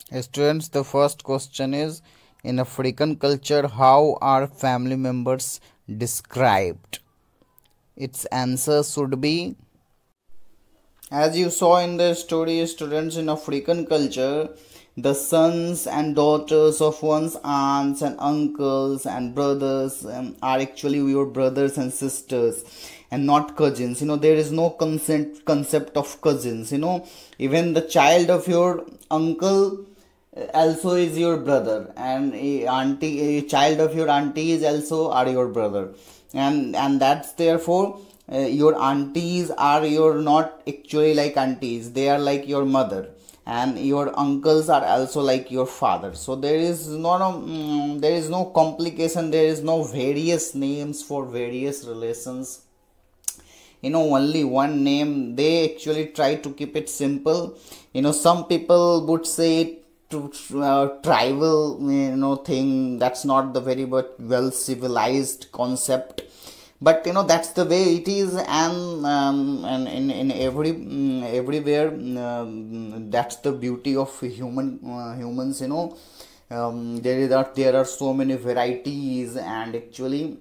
Students, the first question is, in African culture, how are family members described? Its answer should be, as you saw in the story, students, in African culture, the sons and daughters of one's aunts and uncles and brothers are actually your brothers and sisters and not cousins. There is no concept of cousins. Even the child of your uncle also is your brother, and a child of your auntie is also are your brother, and that's therefore your aunties are your not actually like aunties, they are like your mother, and your uncles are also like your father. So there is no complication, there is no various names for various relations. Only one name. They actually try to keep it simple. Some people would say to tribal thing. That's not the very but well civilized concept, but that's the way it is. And in everywhere, that's the beauty of humans. There are so many varieties, and actually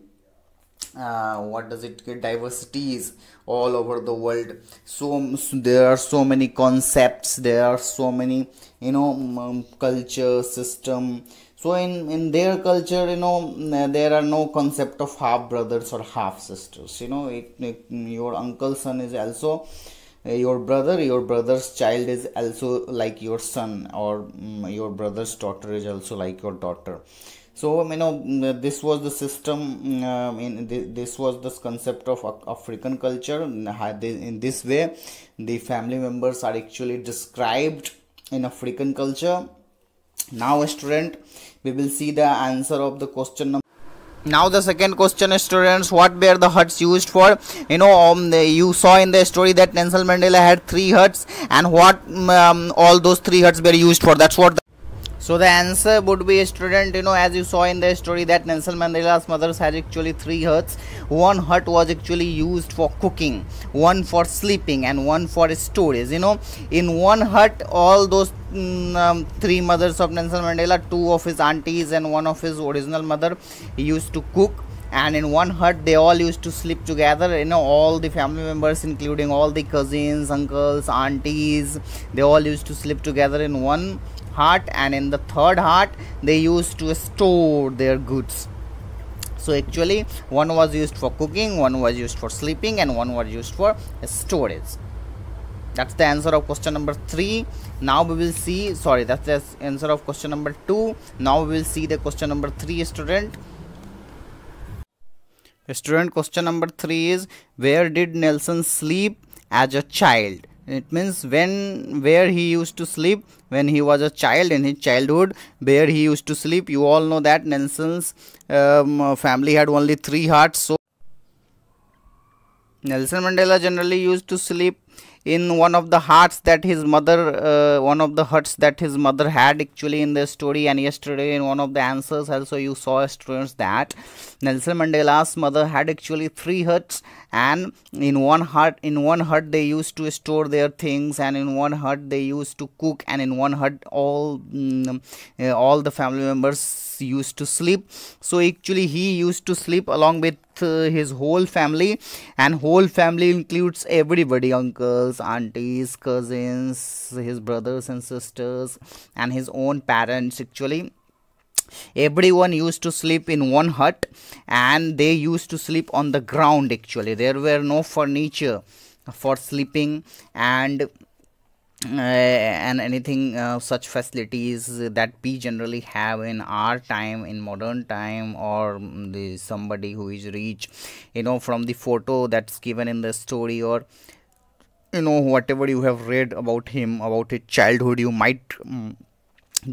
what does it get, diversities all over the world. So there are so many concepts, there are so many culture system. So in their culture, there are no concept of half brothers or half sisters. Your uncle's son is also your brother, your brother's child is also like your son, or your brother's daughter is also like your daughter. So this was the system. This was the concept of African culture. In this way, the family members are actually described in African culture. Now, student, we will see the answer of the question number. Now the second question, students, what were the huts used for? You saw in the story that Nelson Mandela had 3 huts, and what all those 3 huts were used for. That's what. So the answer would be, student, as you saw in the story that Nelson Mandela's mothers had actually 3 huts. One hut was actually used for cooking, one for sleeping, and one for storage. In one hut, all those 3 mothers of Nelson Mandela, 2 of his aunties and one of his original mother, used to cook. And in one hut, they all used to sleep together. All the family members, including all the cousins, uncles, aunties, they all used to sleep together in one hut. And in the third hut, they used to store their goods. So actually, one was used for cooking, one was used for sleeping, and one was used for storage. That's the answer of question number 3. Now we will see, sorry, that's the answer of question number 2. Now we will see the question number 3, student. Student, question number 3 is, where did Nelson sleep as a child? It means where he used to sleep when he was a child, in his childhood, where he used to sleep. You all know that Nelson's family had only 3 huts. So Nelson Mandela generally used to sleep in one of the huts that his mother had actually in the story. And yesterday in one of the answers also you saw, students, that Nelson Mandela's mother had actually 3 huts, and in one hut they used to store their things, and in one hut they used to cook, and in one hut all the family members used to sleep. So actually he used to sleep along with his whole family, and whole family includes everybody: uncles, aunties, cousins, his brothers and sisters, and his own parents. Actually, everyone used to sleep in one hut, and they used to sleep on the ground. Actually, there were no furniture for sleeping, and anything such facilities that we generally have in our time, in modern time, or somebody who is rich, from the photo that's given in the story, or whatever you have read about him, about his childhood, you might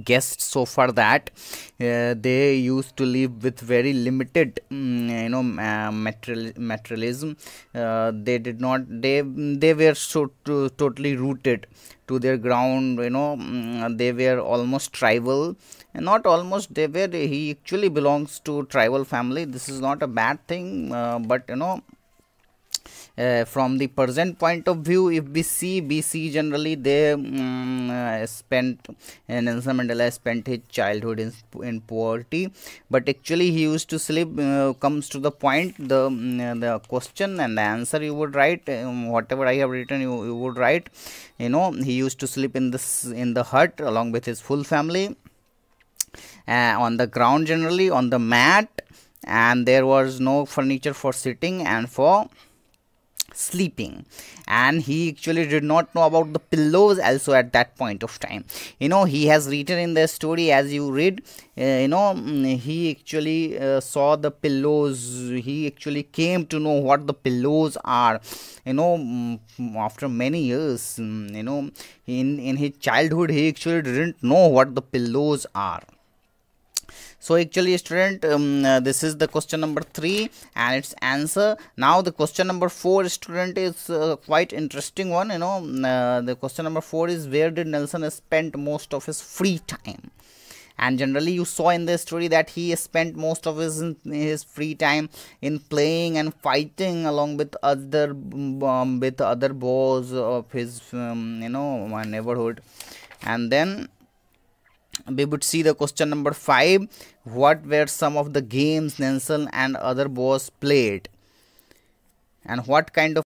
guessed so far that they used to live with very limited materialism. They were so totally rooted to their ground. They were almost tribal, and not almost, he actually belongs to tribal family. This is not a bad thing, but From the present point of view, if we see generally they spent Nelson Mandela spent his childhood in poverty, but actually he used to sleep. Comes to the point, the question and the answer you would write, whatever I have written, you would write. He used to sleep in the hut along with his full family, on the ground, generally on the mat, and there was no furniture for sitting and for sleeping. And he actually did not know about the pillows also at that point of time. He has written in the story, as you read, he actually saw the pillows. He actually came to know what the pillows are, after many years. In his childhood he actually didn't know what the pillows are. So actually, student, this is the question number 3 and its answer. Now the question number 4, student, is quite interesting one. The question number 4 is, where did Nelson spend most of his free time? And generally you saw in the story that he spent most of his free time in playing and fighting along with other boys of his neighborhood. And then we would see the question number 5. What were some of the games Nelson and other boys played, and what kind of